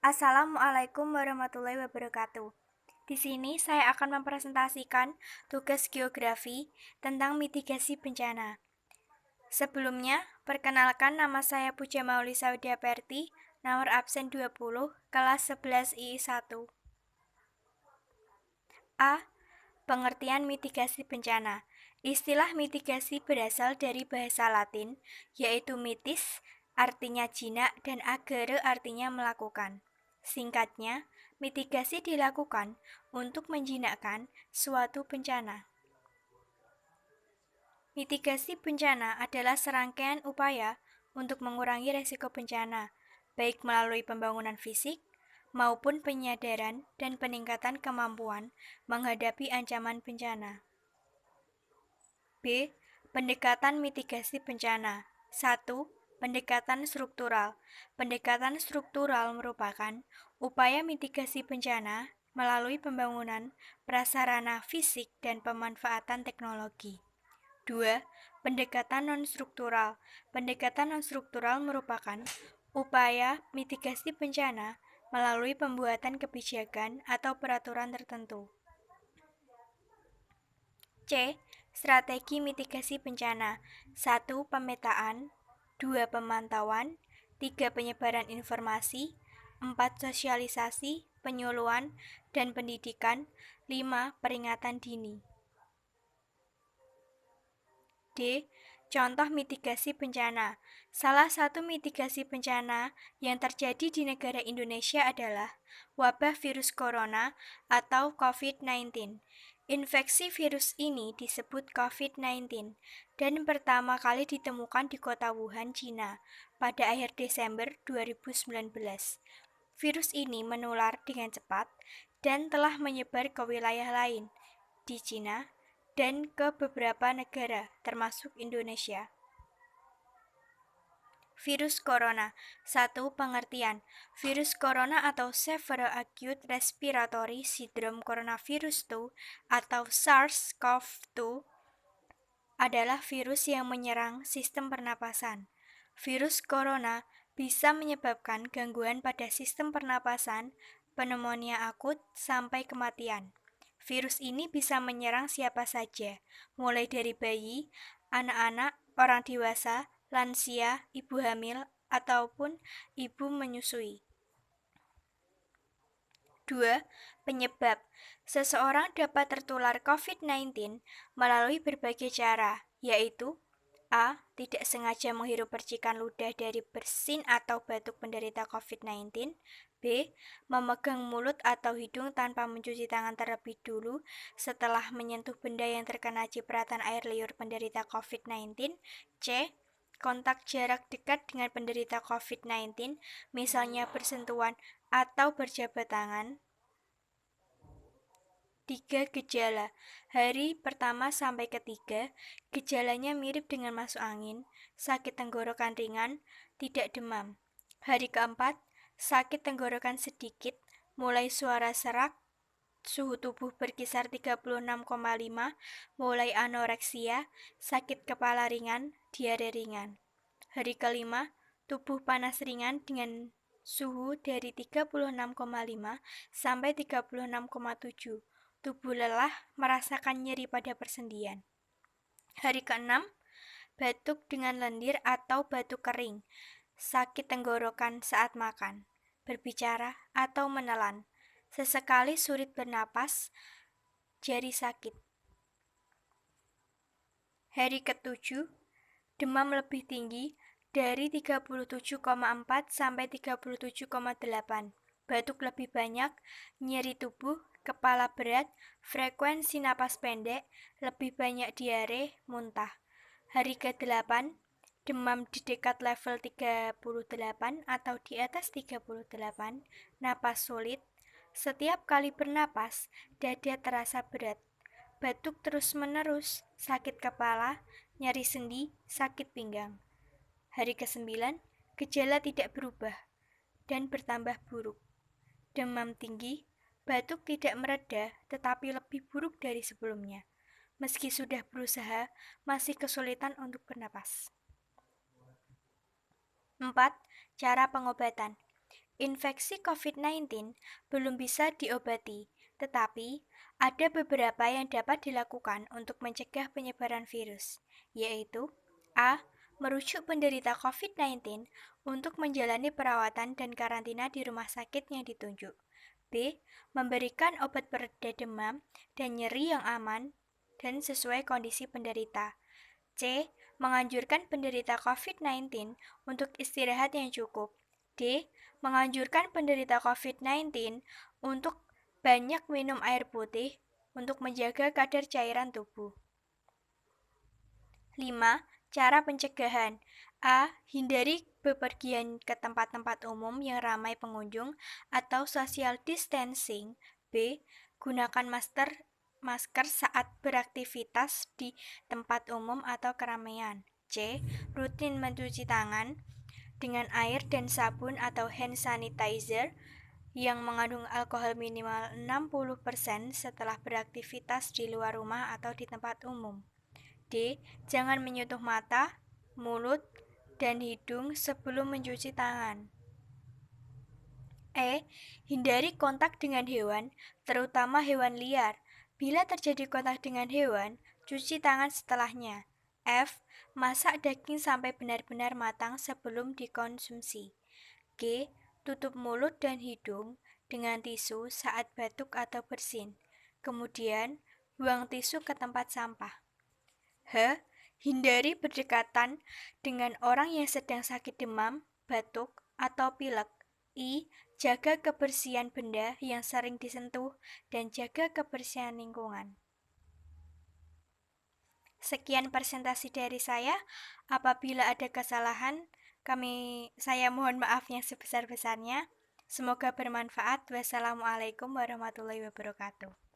Assalamualaikum warahmatullahi wabarakatuh. Di sini saya akan mempresentasikan tugas geografi tentang mitigasi bencana. Sebelumnya, perkenalkan nama saya Puja Maulisa Widyaperti, nomor absen 20, kelas 11 II 1. A. Pengertian mitigasi bencana. Istilah mitigasi berasal dari bahasa Latin, yaitu mitis, artinya jinak, dan agere artinya melakukan. Singkatnya, mitigasi dilakukan untuk menjinakkan suatu bencana. Mitigasi bencana adalah serangkaian upaya untuk mengurangi resiko bencana, baik melalui pembangunan fisik maupun penyadaran dan peningkatan kemampuan menghadapi ancaman bencana. B. Pendekatan mitigasi bencana. 1. Pendekatan struktural. Pendekatan struktural merupakan upaya mitigasi bencana melalui pembangunan prasarana fisik dan pemanfaatan teknologi. 2. Pendekatan non-struktural. Pendekatan non-struktural merupakan upaya mitigasi bencana melalui pembuatan kebijakan atau peraturan tertentu. C. Strategi mitigasi bencana. 1. Pemetaan. 2. Pemantauan. 3. Penyebaran informasi. 4. Sosialisasi, penyuluhan, dan pendidikan. 5. Peringatan dini. D. Contoh mitigasi bencana. Salah satu mitigasi bencana yang terjadi di negara Indonesia adalah wabah virus corona atau COVID-19. Infeksi virus ini disebut COVID-19 dan pertama kali ditemukan di kota Wuhan, Cina pada akhir Desember 2019. Virus ini menular dengan cepat dan telah menyebar ke wilayah lain di Cina dan ke beberapa negara, termasuk Indonesia. Virus corona. 1. Pengertian. Virus corona atau Severe Acute Respiratory Syndrome Coronavirus 2 atau SARS-CoV-2 adalah virus yang menyerang sistem pernapasan. Virus corona bisa menyebabkan gangguan pada sistem pernapasan, pneumonia akut, sampai kematian. Virus ini bisa menyerang siapa saja, mulai dari bayi, anak-anak, orang dewasa, lansia, ibu hamil, ataupun ibu menyusui. 2. Penyebab. Seseorang dapat tertular COVID-19 melalui berbagai cara, yaitu A. Tidak sengaja menghirup percikan ludah dari bersin atau batuk penderita COVID-19. B. Memegang mulut atau hidung tanpa mencuci tangan terlebih dulu setelah menyentuh benda yang terkena cipratan air liur penderita COVID-19. C. Kontak jarak dekat dengan penderita COVID-19, misalnya bersentuhan atau berjabat tangan. 3. Gejala. Hari pertama sampai ketiga, gejalanya mirip dengan masuk angin, sakit tenggorokan ringan, tidak demam. Hari keempat, sakit tenggorokan sedikit, mulai suara serak, suhu tubuh berkisar 36,5, mulai anoreksia, sakit kepala ringan, diare ringan. Hari kelima, tubuh panas ringan dengan suhu dari 36,5 sampai 36,7. Tubuh lelah, merasakan nyeri pada persendian. Hari keenam, batuk dengan lendir atau batuk kering, sakit tenggorokan saat makan, berbicara atau menelan, sesekali sulit bernapas, jari sakit. Hari ketujuh, demam lebih tinggi dari 37,4 sampai 37,8, batuk lebih banyak, nyeri tubuh, kepala berat, frekuensi napas pendek, lebih banyak diare, muntah. Hari ke-8, demam di dekat level 38 atau di atas 38, napas sulit, setiap kali bernapas, dada terasa berat, batuk terus-menerus, sakit kepala, nyeri sendi, sakit pinggang. Hari ke-9, gejala tidak berubah dan bertambah buruk. Demam tinggi, batuk tidak mereda tetapi lebih buruk dari sebelumnya. Meski sudah berusaha, masih kesulitan untuk bernapas. 4. Cara pengobatan. infeksi COVID-19 belum bisa diobati, tetapi ada beberapa yang dapat dilakukan untuk mencegah penyebaran virus, yaitu A. Merujuk penderita COVID-19 untuk menjalani perawatan dan karantina di rumah sakit yang ditunjuk. B. Memberikan obat pereda demam dan nyeri yang aman dan sesuai kondisi penderita. C. Menganjurkan penderita COVID-19 untuk istirahat yang cukup. D. Menganjurkan penderita COVID-19 untuk banyak minum air putih untuk menjaga kadar cairan tubuh. 5. Cara pencegahan. A. Hindari bepergian ke tempat-tempat umum yang ramai pengunjung atau social distancing. B. Gunakan masker saat beraktivitas di tempat umum atau keramaian. C. Rutin mencuci tangan dengan air dan sabun atau hand sanitizer yang mengandung alkohol minimal 60% setelah beraktivitas di luar rumah atau di tempat umum. D. Jangan menyentuh mata, mulut, dan hidung sebelum mencuci tangan. E. Hindari kontak dengan hewan, terutama hewan liar. Bila terjadi kontak dengan hewan, cuci tangan setelahnya. F. Masak daging sampai benar-benar matang sebelum dikonsumsi. G. Tutup mulut dan hidung dengan tisu saat batuk atau bersin. Kemudian, buang tisu ke tempat sampah. H. Hindari berdekatan dengan orang yang sedang sakit demam, batuk, atau pilek. I. Jaga kebersihan benda yang sering disentuh dan jaga kebersihan lingkungan. Sekian presentasi dari saya. Apabila ada kesalahan, saya mohon maaf yang sebesar-besarnya. Semoga bermanfaat. Wassalamualaikum warahmatullahi wabarakatuh.